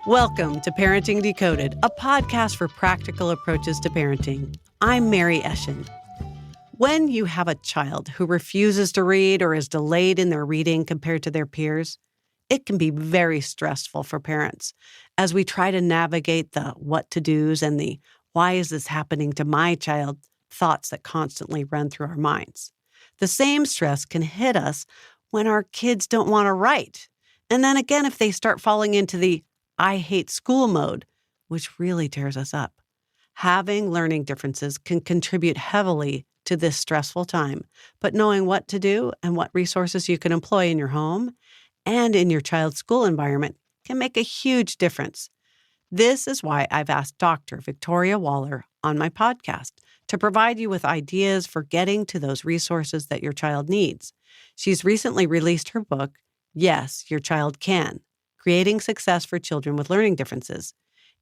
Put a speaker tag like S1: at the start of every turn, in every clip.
S1: Welcome to Parenting Decoded, a podcast for practical approaches to parenting. I'm Mary Eschen. When you have a child who refuses to read or is delayed in their reading compared to their peers, it can be very stressful for parents as we try to navigate the what-to-dos and the why is this happening to my child thoughts that constantly run through our minds. The same stress can hit us when our kids don't want to write. And then again, if they start falling into the I hate school mode, which really tears us up. Having learning differences can contribute heavily to this stressful time, but knowing what to do and what resources you can employ in your home and in your child's school environment can make a huge difference. This is why I've asked Dr. Victoria Waller on my podcast to provide you with ideas for getting to those resources that your child needs. She's recently released her book, Yes, Your Child Can, Creating Success for Children with Learning Differences,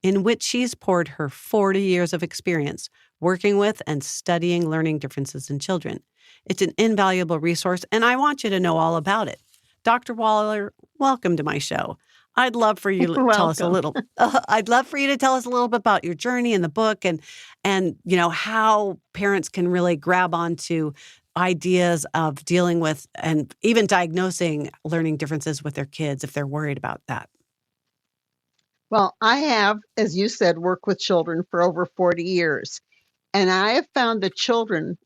S1: in which she's poured her 40 years of experience working with and studying learning differences in children. It's an invaluable resource, and I want you to know all about it. Dr. Waller, welcome to my show. I'd love for you to tell us a little. I'd love for you to tell us a little bit about your journey in the book, and how parents can really grab onto ideas of dealing with and even diagnosing learning differences with their kids if they're worried about that.
S2: Well, I have, as you said, worked with children for over 40 years, and I have found that children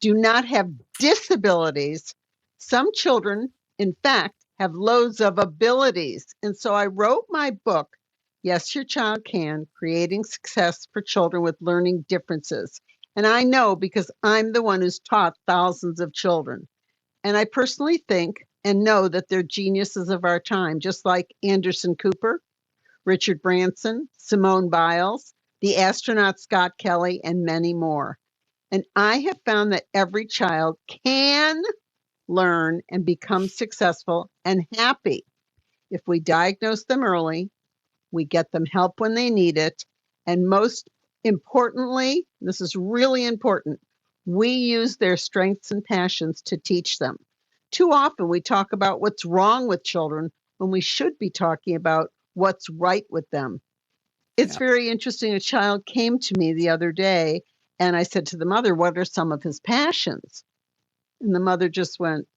S2: do not have disabilities. Some children, in fact, have loads of abilities. And so I wrote my book, Yes, Your Child Can, Creating Success for Children with Learning Differences. And I know because I'm the one who's taught thousands of children. And I personally think and know that they're geniuses of our time, just like Anderson Cooper, Richard Branson, Simone Biles, the astronaut Scott Kelly, and many more. And I have found that every child can learn and become successful and happy if we diagnose them early, we get them help when they need it, and most importantly, this is really important, we use their strengths and passions to teach them. Too often we talk about what's wrong with children when we should be talking about what's right with them. It's very interesting. A child came to me the other day and I said to the mother, what are some of his passions? And the mother just went,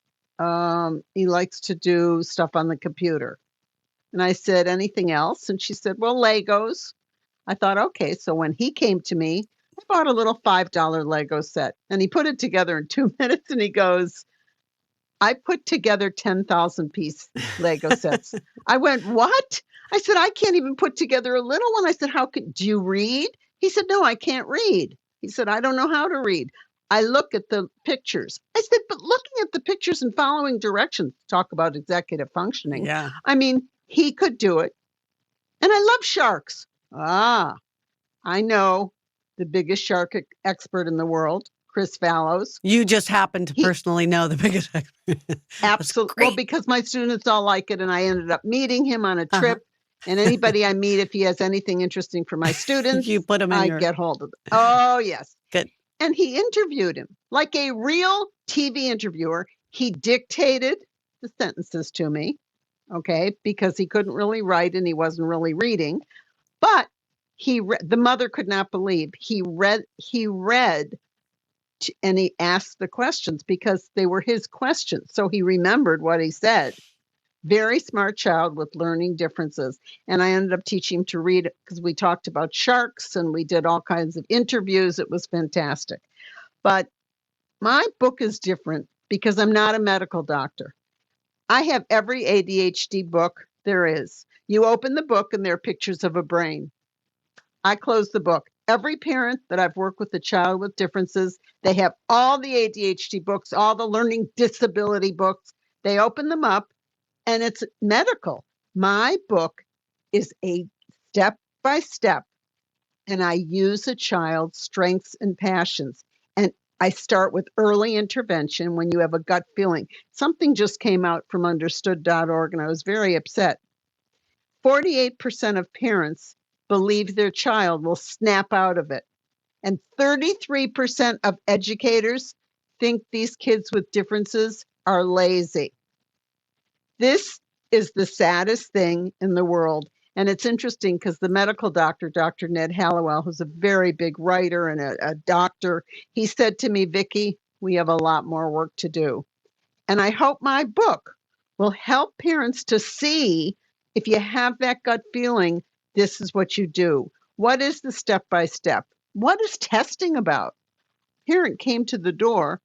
S2: he likes to do stuff on the computer. And I said, anything else? And she said, well, Legos. I thought, okay, so when he came to me, I bought a little $5 Lego set and he put it together in 2 minutes and he goes, I put together 10,000 piece Lego sets. I went, what? I said, I can't even put together a little one. I said, do you read? He said, no, I can't read. He said, I don't know how to read. I look at the pictures. I said, but looking at the pictures and following directions, talk about executive functioning.
S1: Yeah.
S2: I mean, he could do it. And I love sharks. I know the biggest shark expert in the world, Chris Fallows.
S1: You just happen to personally know the biggest expert.
S2: Absolutely. Well, because my students all like it, and I ended up meeting him on a trip. And anybody I meet, if he has anything interesting for my students,
S1: you put him in
S2: get hold of them. Oh, yes.
S1: Good.
S2: And he interviewed him like a real TV interviewer. He dictated the sentences to me, okay, because he couldn't really write and he wasn't really reading. But the mother could not believe he read, and he asked the questions because they were his questions. So he remembered what he said. Very smart child with learning differences. And I ended up teaching him to read because we talked about sharks and we did all kinds of interviews. It was fantastic. But my book is different because I'm not a medical doctor. I have every ADHD book there is. You open the book and there are pictures of a brain. I close the book. Every parent that I've worked with a child with differences, they have all the ADHD books, all the learning disability books. They open them up. And it's medical. My book is a step-by-step, and I use a child's strengths and passions. And I start with early intervention when you have a gut feeling. Something just came out from understood.org, and I was very upset. 48% of parents believe their child will snap out of it. And 33% of educators think these kids with differences are lazy. This is the saddest thing in the world. And it's interesting because the medical doctor, Dr. Ned Hallowell, who's a very big writer and a doctor, he said to me, Vicki, we have a lot more work to do. And I hope my book will help parents to see, if you have that gut feeling, this is what you do. What is the step-by-step? What is testing about? Parent came to the door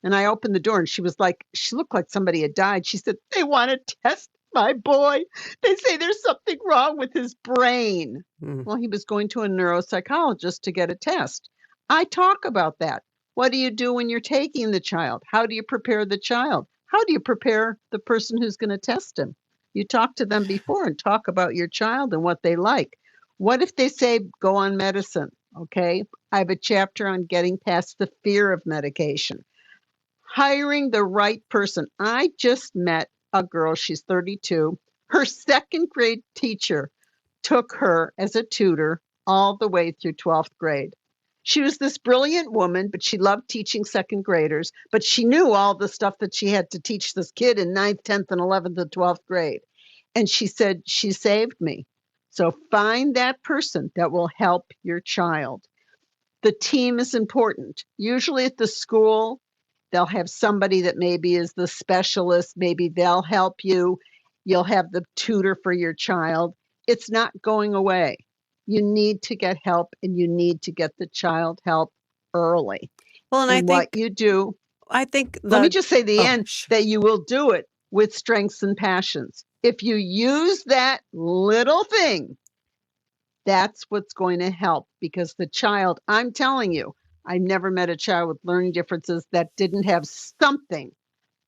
S2: and I opened the door and she looked like somebody had died. She said, they want to test my boy. They say there's something wrong with his brain.
S1: Mm.
S2: Well, he was going to a neuropsychologist to get a test. I talk about that. What do you do when you're taking the child? How do you prepare the child? How do you prepare the person who's going to test him? You talk to them before and talk about your child and what they like. What if they say, go on medicine? Okay. I have a chapter on getting past the fear of medication. Hiring the right person. I just met a girl, she's 32. Her second grade teacher took her as a tutor all the way through 12th grade. She was this brilliant woman, but she loved teaching second graders, but she knew all the stuff that she had to teach this kid in 9th, 10th, and 11th and 12th grade. And she said, she saved me. So find that person that will help your child. The team is important. Usually at the school, they'll have somebody that maybe is the specialist. Maybe they'll help you. You'll have the tutor for your child. It's not going away. You need to get help and you need to get the child help early.
S1: Well, and
S2: And what you do,
S1: I think
S2: let me just say
S1: oh,
S2: that you will do it with strengths and passions. If you use that little thing, that's what's going to help, because the child, I'm telling you, I never met a child with learning differences that didn't have something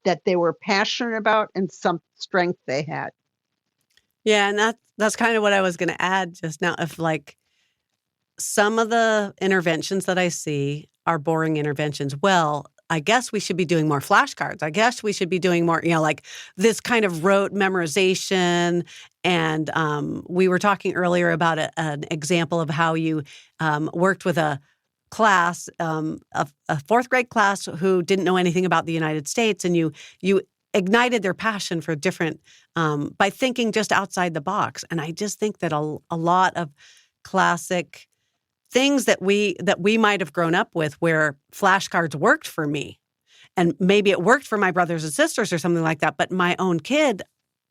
S2: that they were passionate about and some strength they had.
S1: Yeah, and that's kind of what I was going to add just now. If like some of the interventions that I see are boring interventions, well, I guess we should be doing more flashcards. I guess we should be doing more, like this kind of rote memorization. And we were talking earlier about an example of how you worked with a class, a fourth grade class who didn't know anything about the United States, and you ignited their passion for different by thinking just outside the box. And I just think that a lot of classic things that we might have grown up with, where flashcards worked for me, and maybe it worked for my brothers and sisters or something like that, but my own kid,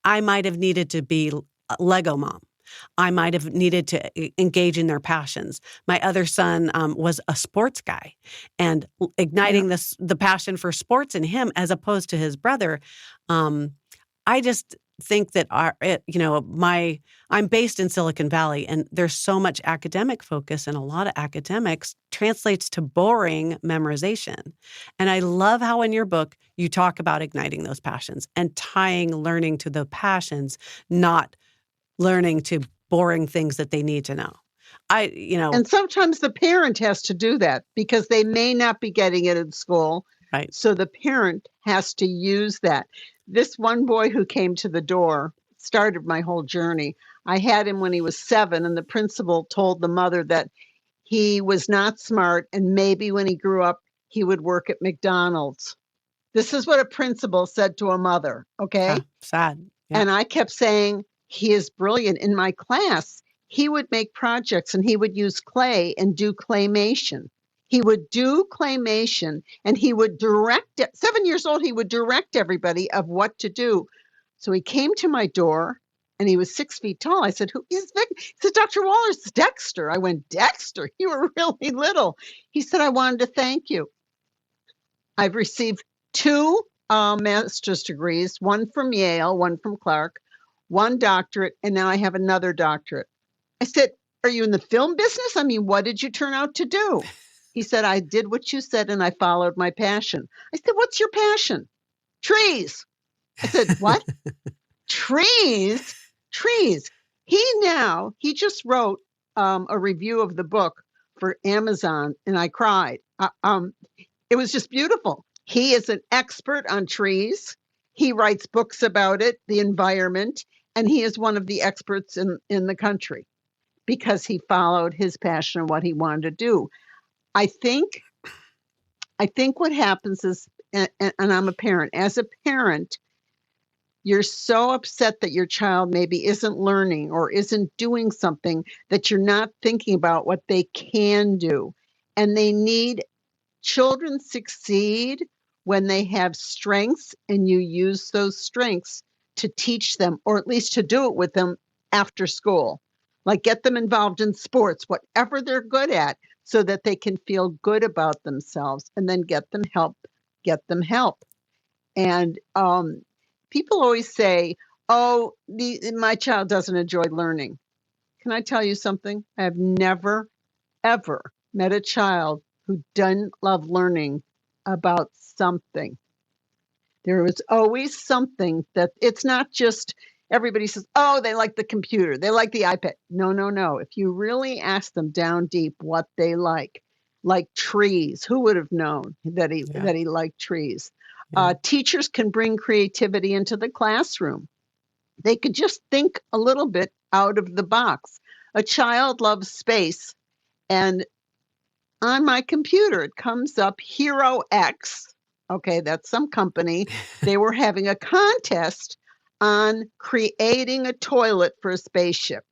S1: I might have needed to be a Lego mom. I might have needed to engage in their passions. My other son was a sports guy, and igniting the passion for sports in him as opposed to his brother. I just think that I'm based in Silicon Valley, and there's so much academic focus, and a lot of academics translates to boring memorization. And I love how in your book you talk about igniting those passions and tying learning to the passions, not learning to boring things that they need to know.
S2: And sometimes the parent has to do that because they may not be getting it in school.
S1: Right.
S2: So the parent has to use that. This one boy who came to the door started my whole journey. I had him when he was 7, and the principal told the mother that he was not smart, and maybe when he grew up, he would work at McDonald's. This is what a principal said to a mother, okay?
S1: Yeah, sad. Yeah.
S2: And I kept saying, he is brilliant. In my class, he would make projects and he would use clay and do claymation. He would do claymation and he would direct it. 7 years old, he would direct everybody of what to do. So he came to my door and he was 6 feet tall. I said, who is Vic? He said, Dr. Waller's Dexter. I went, Dexter, you were really little. He said, I wanted to thank you. I've received 2 master's degrees, one from Yale, one from Clark, 1 doctorate, and now I have another doctorate. I said, are you in the film business? I mean, what did you turn out to do? He said, I did what you said and I followed my passion. I said, what's your passion? Trees. I said, what? Trees? Trees. He just wrote a review of the book for Amazon, and I cried. It was just beautiful. He is an expert on trees. He writes books about it, the environment, and he is one of the experts in the country because he followed his passion and what he wanted to do. I think what happens is, and I'm a parent, as a parent, you're so upset that your child maybe isn't learning or isn't doing something that you're not thinking about what they can do. And children succeed when they have strengths and you use those strengths to teach them, or at least to do it with them after school. Like get them involved in sports, whatever they're good at, so that they can feel good about themselves, and then get them help. And people always say, oh, my child doesn't enjoy learning. Can I tell you something? I have never, ever met a child who doesn't love learning about something. There was always something that it's not just everybody says, oh, they like the computer, they like the iPad. No, no, no. If you really ask them down deep what they like trees, who would have known that he liked trees?
S1: Yeah.
S2: Teachers can bring creativity into the classroom. They could just think a little bit out of the box. A child loves space, and on my computer, it comes up Hero X. Okay, that's some company. They were having a contest on creating a toilet for a spaceship.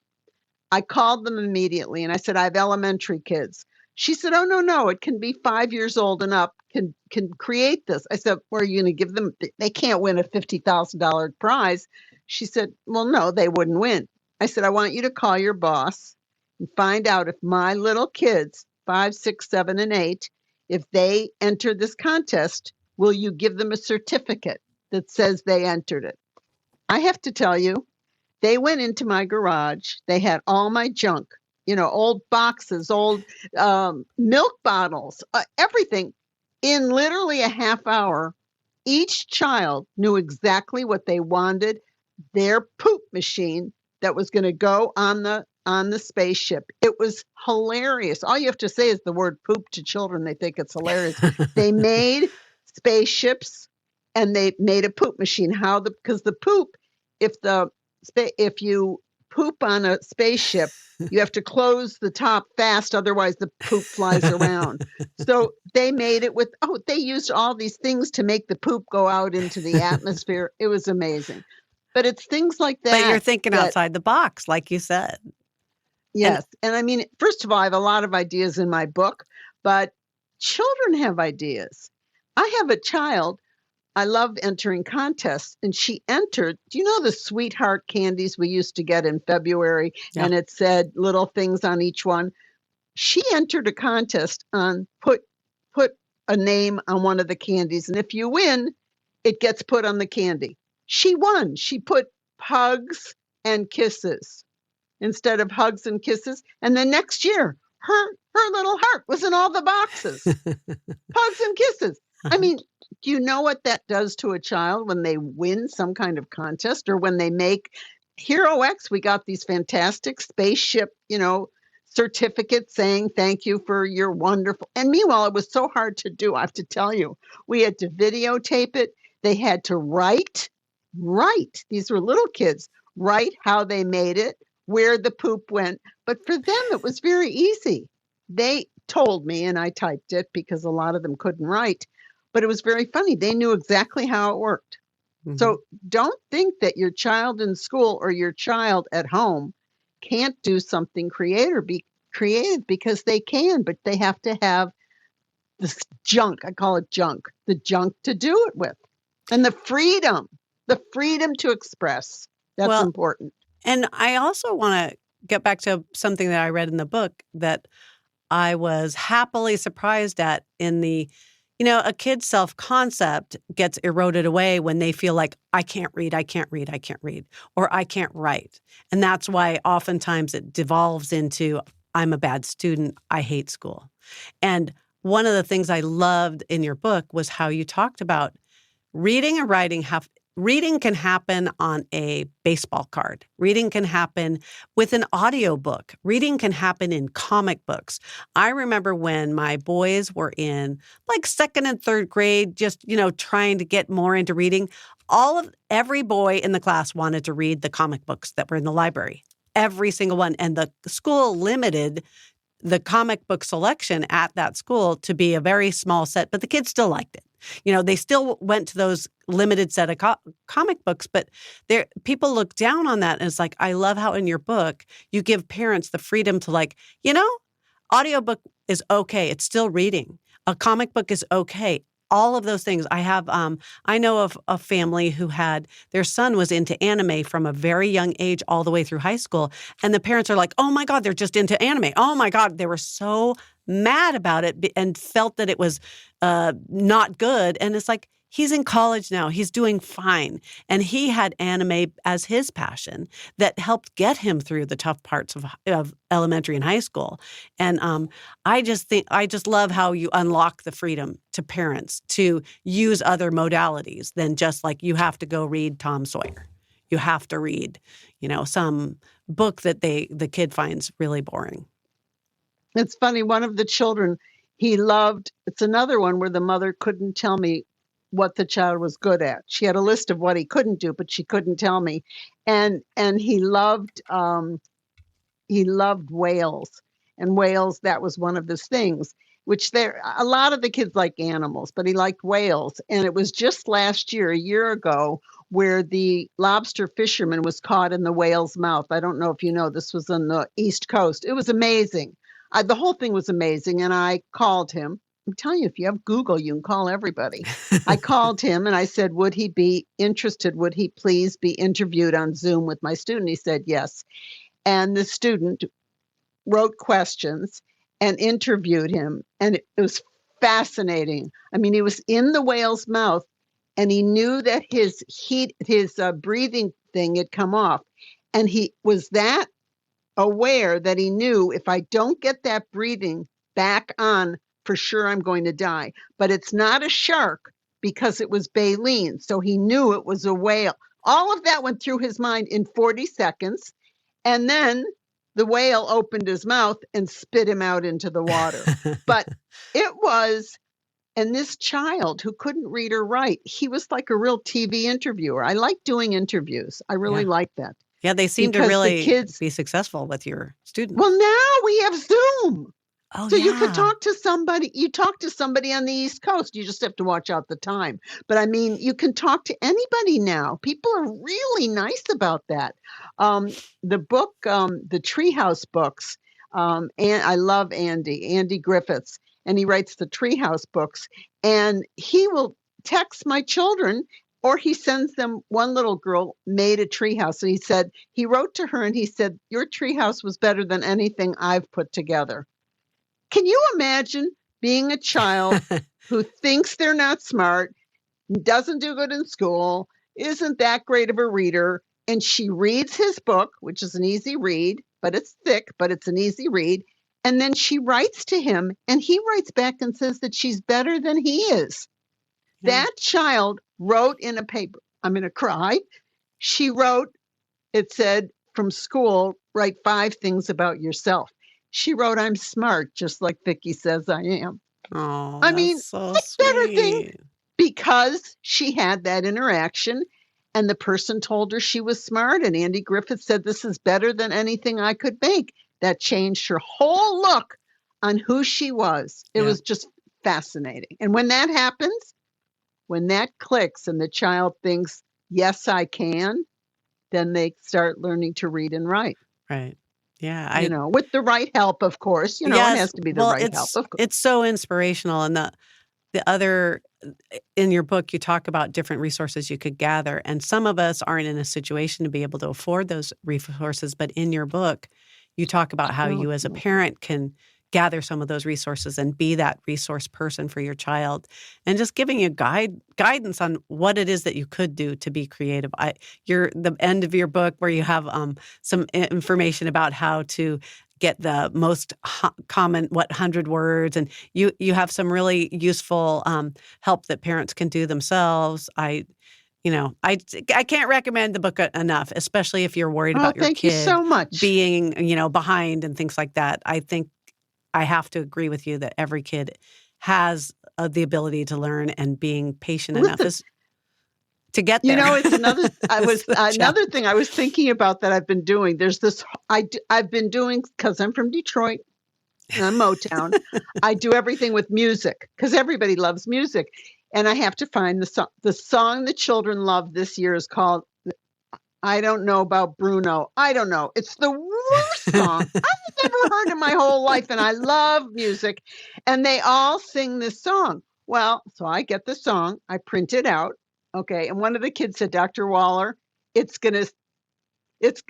S2: I called them immediately and I said, I have elementary kids. She said, oh, no, no, it can be 5 years old and up can create this. I said, well, are you going to give them, they can't win a $50,000 prize. She said, well, no, they wouldn't win. I said, I want you to call your boss and find out if my little kids, 5, 6, 7, and 8, if they enter this contest, will you give them a certificate that says they entered it? I have to tell you, they went into my garage. They had all my junk, old boxes, old milk bottles, everything. In literally a half hour, each child knew exactly what they wanted their poop machine that was going to go on the spaceship. It was hilarious. All you have to say is the word poop to children. They think it's hilarious. They made spaceships and they made a poop machine. Because the poop, if you poop on a spaceship, you have to close the top fast, otherwise the poop flies around. So they made it they used all these things to make the poop go out into the atmosphere. It was amazing. But it's things like that.
S1: But you're thinking outside the box, like you said.
S2: Yes. And I mean, first of all, I have a lot of ideas in my book, but children have ideas. I have a child. I love entering contests, and she entered. Do you know the sweetheart candies we used to get in February? Yeah. And it said little things on each one. She entered a contest on put a name on one of the candies, and if you win, it gets put on the candy. She won. She put hugs and kisses instead of hugs and kisses. And the next year, her little heart was in all the boxes. Hugs and kisses. I mean, do you know what that does to a child when they win some kind of contest, or when they make Hero X? We got these fantastic spaceship, certificates saying thank you for your wonderful. And meanwhile, it was so hard to do. I have to tell you, we had to videotape it. They had to write. These were little kids. Write how they made it, where the poop went. But for them, it was very easy. They told me, and I typed it because a lot of them couldn't write. But it was very funny. They knew exactly how it worked. Mm-hmm. So don't think that your child in school or your child at home can't do something creative because they can, but they have to have this junk. I call it junk, the junk to do it with, and the freedom to express. That's important.
S1: And I also want to get back to something that I read in the book that I was happily surprised at in the, a kid's self-concept gets eroded away when they feel like, I can't read, or I can't write. And that's why oftentimes it devolves into, I'm a bad student, I hate school. And one of the things I loved in your book was how you talked about reading and writing reading can happen on a baseball card. Reading can happen with an audiobook. Reading can happen in comic books. I remember when my boys were in like second and third grade, just, trying to get more into reading. Every boy in the class wanted to read the comic books that were in the library. Every single one. And the school limited the comic book selection at that school to be a very small set, but the kids still liked it. They still went to those limited set of comic books, but people look down on that. And it's like, I love how in your book, you give parents the freedom to audiobook is okay. It's still reading. A comic book is okay. All of those things. I know of a family who had, their son was into anime from a very young age all the way through high school. And the parents are like, oh my God, they're just into anime. Oh my God. They were so mad about it and felt that it was not good. And it's like, he's in college now. He's doing fine. And he had anime as his passion that helped get him through the tough parts of elementary and high school. And I just love how you unlock the freedom to parents to use other modalities than just like you have to go read Tom Sawyer. You have to read, some book that the kid finds really boring.
S2: It's funny. One of the children he loved, it's another one where the mother couldn't tell me what the child was good at. She had a list of what he couldn't do, but she couldn't tell me. And he loved whales. And whales, that was one of his things, which a lot of the kids like animals, but he liked whales. And it was just last year, a year ago, where the lobster fisherman was caught in the whale's mouth. I don't know if you know, this was on the East Coast. It was amazing. The whole thing was amazing. And I called him. I'm telling you, if you have Google, you can call everybody. I called him and I said, would he be interested? Would he please be interviewed on Zoom with my student? He said, yes. And the student wrote questions and interviewed him. And it was fascinating. I mean, he was in the whale's mouth and he knew that his breathing thing had come off. And he was that aware that he knew if I don't get that breathing back on, for sure I'm going to die. But it's not a shark because it was baleen. So he knew it was a whale. All of that went through his mind in 40 seconds. And then the whale opened his mouth and spit him out into the water. But it was, and this child who couldn't read or write, he was like a real TV interviewer. I like doing interviews. I really like that.
S1: Yeah, they seem to really be successful with your students.
S2: Well, now we have Zoom.
S1: Oh,
S2: so you could talk to somebody. You talk to somebody on the East Coast. You just have to watch out the time. But I mean, you can talk to anybody now. People are really nice about that. The book, the Treehouse books, and I love Andy Griffiths, and he writes the Treehouse books. And he will text my children, or he sends them. One little girl made a treehouse, and he wrote to her and he said, your treehouse was better than anything I've put together. Can you imagine being a child who thinks they're not smart, doesn't do good in school, isn't that great of a reader, and she reads his book, which is an easy read, but it's thick, but it's an easy read, and then she writes to him, and he writes back and says that she's better than he is. That child wrote in a paper, I'm going to cry. She wrote, it said, from school, write 5 things about yourself. She wrote, I'm smart, just like Vicki says I am.
S1: Oh,
S2: I mean,
S1: so
S2: that's better thing, because she had that interaction and the person told her she was smart. And Andy Griffith said, this is better than anything I could make. That changed her whole look on who she was. It was just fascinating. And when that happens, when that clicks and the child thinks, yes, I can, then they start learning to read and write.
S1: Right. Yeah.
S2: With the right help, of course. It has to be the right help, of course.
S1: It's so inspirational. And the other, in your book, you talk about different resources you could gather. And some of us aren't in a situation to be able to afford those resources. But in your book, you talk about how you as a parent can gather some of those resources and be that resource person for your child, and just giving you guidance on what it is that you could do to be creative. The end of your book where you have some information about how to get the most common 100 words, and you have some really useful help that parents can do themselves. I can't recommend the book enough, especially if you're worried about your kid
S2: you so much.
S1: Being, behind and things like that. I think I have to agree with you that every kid has the ability to learn, and being patient enough is to get there.
S2: It's another thing I was thinking about that I've been doing. There's this I've been doing, because I'm from Detroit, Motown. I do everything with music because everybody loves music. And I have to find the song. The song the children love this year is called I Don't Know About Bruno. I don't know. It's the worst song I've ever heard in my whole life. And I love music. And they all sing this song. Well, so I get the song, I print it out. Okay. And one of the kids said, Dr. Waller, it's going to, it's,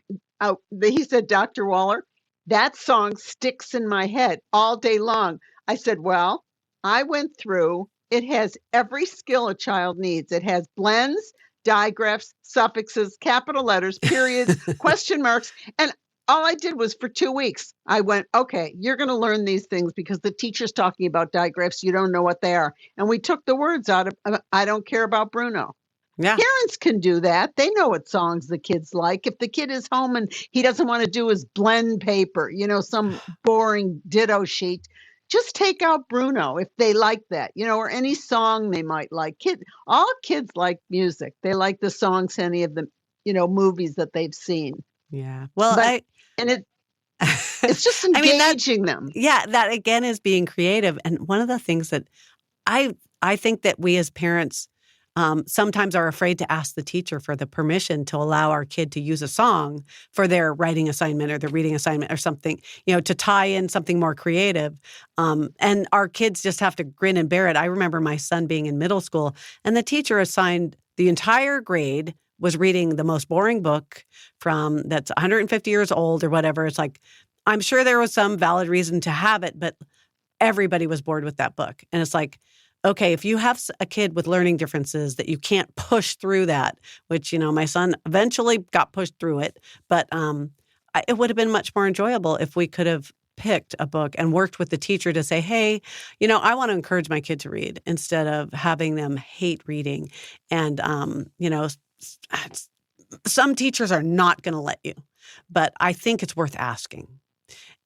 S2: he said, Dr. Waller, that song sticks in my head all day long. I said, well, I went through, it has every skill a child needs. It has blends, digraphs, suffixes, capital letters, periods, question marks. And all I did was for 2 weeks, I went, okay, you're going to learn these things because the teacher's talking about digraphs. You don't know what they are. And we took the words out of, I don't care about Bruno.
S1: Yeah.
S2: Parents can do that. They know what songs the kids like. If the kid is home and he doesn't want to do his blend paper, some boring ditto sheet, just take out Bruno if they like that, or any song they might like. All kids like music. They like the songs, any of the, movies that they've seen.
S1: Yeah. Well,
S2: it's just engaging them.
S1: Yeah, that again is being creative. And one of the things that I think that we as parents sometimes are afraid to ask the teacher for the permission to allow our kid to use a song for their writing assignment or their reading assignment or something, to tie in something more creative. And our kids just have to grin and bear it. I remember my son being in middle school and the teacher assigned the entire grade was reading the most boring book that's 150 years old or whatever. It's like, I'm sure there was some valid reason to have it, but everybody was bored with that book. And it's like, okay, if you have a kid with learning differences that you can't push through that, which, my son eventually got pushed through it, but it would have been much more enjoyable if we could have picked a book and worked with the teacher to say, hey, I want to encourage my kid to read instead of having them hate reading. And, some teachers are not going to let you, but I think it's worth asking.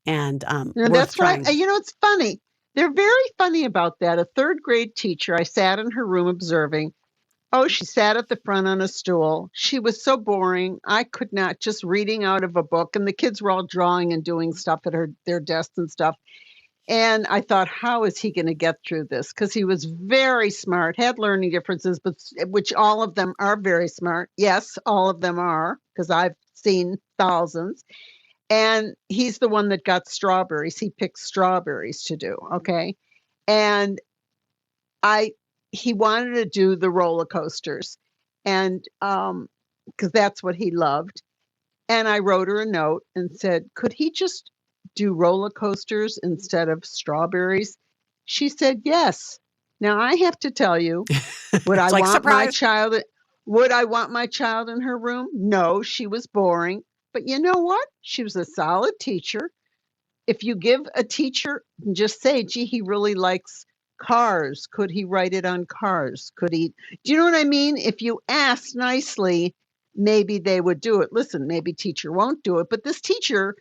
S1: And
S2: that's
S1: trying.
S2: Right. It's funny. They're very funny about that. A third grade teacher, I sat in her room observing. Oh, she sat at the front on a stool. She was so boring. I could not, just reading out of a book. And the kids were all drawing and doing stuff at their desks and stuff. And I thought, how is he going to get through this? Because he was very smart, had learning differences, but which all of them are very smart. Yes, all of them are, because I've seen thousands. And he's the one that got strawberries. He picked strawberries to do. Okay. And he wanted to do the roller coasters and, cause that's what he loved. And I wrote her a note and said, could he just do roller coasters instead of strawberries? She said, yes. Now I have to tell you, would I want my child in her room? No, she was boring. But you know what? She was a solid teacher. If you give a teacher, just say, gee, he really likes cars. Could he write it on cars? Do you know what I mean? If you ask nicely, maybe they would do it. Listen, maybe teacher won't do it. But this teacher,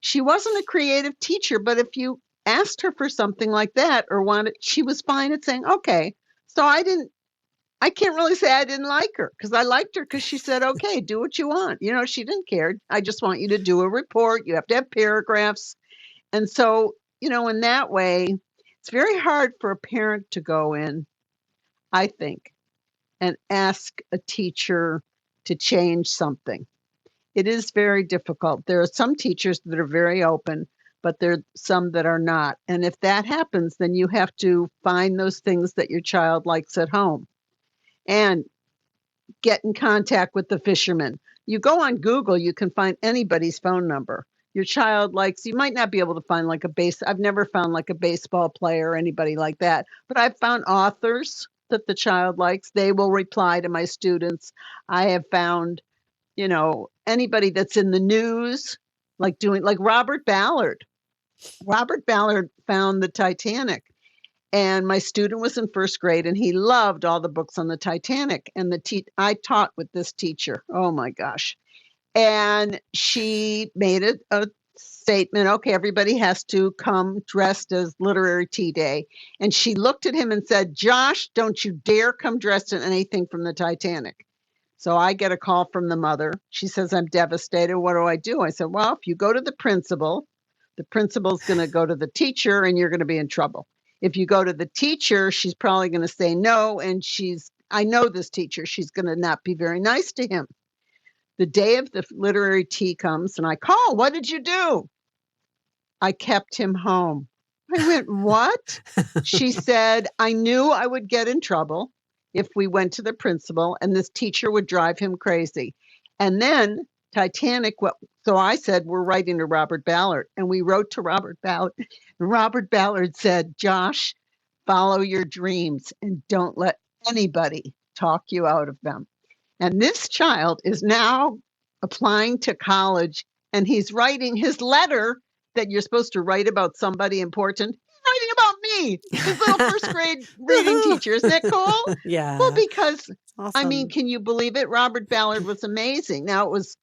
S2: she wasn't a creative teacher. But if you asked her for something like that or wanted, she was fine at saying, okay. So I can't really say I didn't like her because I liked her because she said, okay, do what you want. She didn't care. I just want you to do a report. You have to have paragraphs. And so, in that way, it's very hard for a parent to go in, I think, and ask a teacher to change something. It is very difficult. There are some teachers that are very open, but there are some that are not. And if that happens, then you have to find those things that your child likes at home. And get in contact with the fishermen. You go on Google, you can find anybody's phone number. Your child you might not be able to find I've never found a baseball player or anybody like that, but I've found authors that the child likes. They will reply to my students. I have found, anybody that's in the news, like Robert Ballard. Robert Ballard found the Titanic. And my student was in first grade and he loved all the books on the Titanic. And I taught with this teacher. Oh my gosh. And she made a statement. Okay, everybody has to come dressed as Literary Tea Day. And she looked at him and said, Josh, don't you dare come dressed in anything from the Titanic. So I get a call from the mother. She says, I'm devastated. What do? I said, well, if you go to the principal, The principal's going to go to the teacher and you're going to be in trouble. If you go to the teacher, she's probably going to say no. And I know this teacher, she's going to not be very nice to him. The day of the literary tea comes and I call, what did you do? I kept him home. I went, what? She said, I knew I would get in trouble if we went to the principal and this teacher would drive him crazy. And then Titanic, so I said, we're writing to Robert Ballard. And we wrote to Robert Ballard. And Robert Ballard said, Josh, follow your dreams and don't let anybody talk you out of them. And this child is now applying to college and he's writing his letter that you're supposed to write about somebody important. He's writing about me, his little first grade reading teacher. Isn't that cool?
S1: Yeah.
S2: Well, because,
S1: awesome.
S2: I mean, can you believe it? Robert Ballard was amazing. Now, it was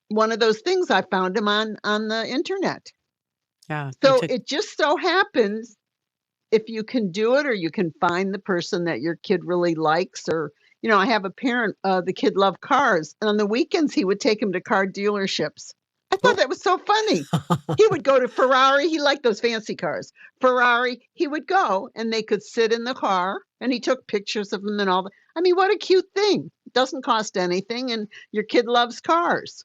S2: one of those things I found him on the internet.
S1: Yeah.
S2: So it just so happens if you can do it or you can find the person that your kid really likes or, I have a parent, the kid loved cars. And on the weekends, he would take him to car dealerships. I thought that was so funny. He would go to Ferrari. He liked those fancy cars. Ferrari, he would go and they could sit in the car and he took pictures of them and all that. I mean, what a cute thing. It doesn't cost anything and your kid loves cars.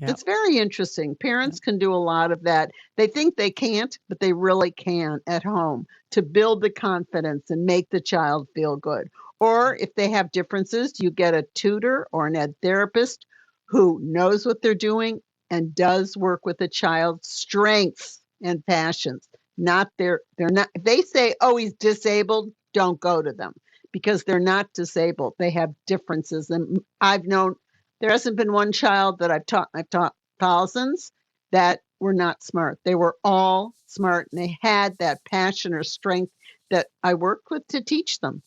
S2: Yep. It's very interesting. Parents can do a lot of that. They think they can't, but they really can at home to build the confidence and make the child feel good. Or if they have differences, you get a tutor or an ed therapist who knows what they're doing and does work with the child's strengths and passions. They're not, if they say, oh, he's disabled, don't go to them because they're not disabled. They have differences. And I've known there hasn't been one child that I've taught thousands that were not smart. They were all smart and they had that passion or strength that I worked with to teach them.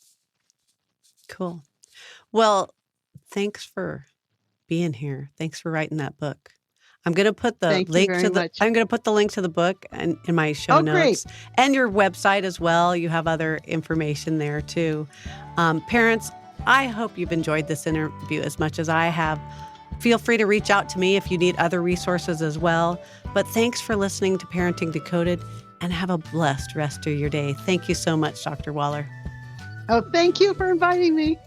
S1: Cool. Well, thanks for being here. Thanks for writing that book. I'm going to put the link to the book in my show notes. Great. And your website as well. You have other information there too. Parents, I hope you've enjoyed this interview as much as I have. Feel free to reach out to me if you need other resources as well. But thanks for listening to Parenting Decoded and have a blessed rest of your day. Thank you so much, Dr. Waller.
S2: Oh, thank you for inviting me.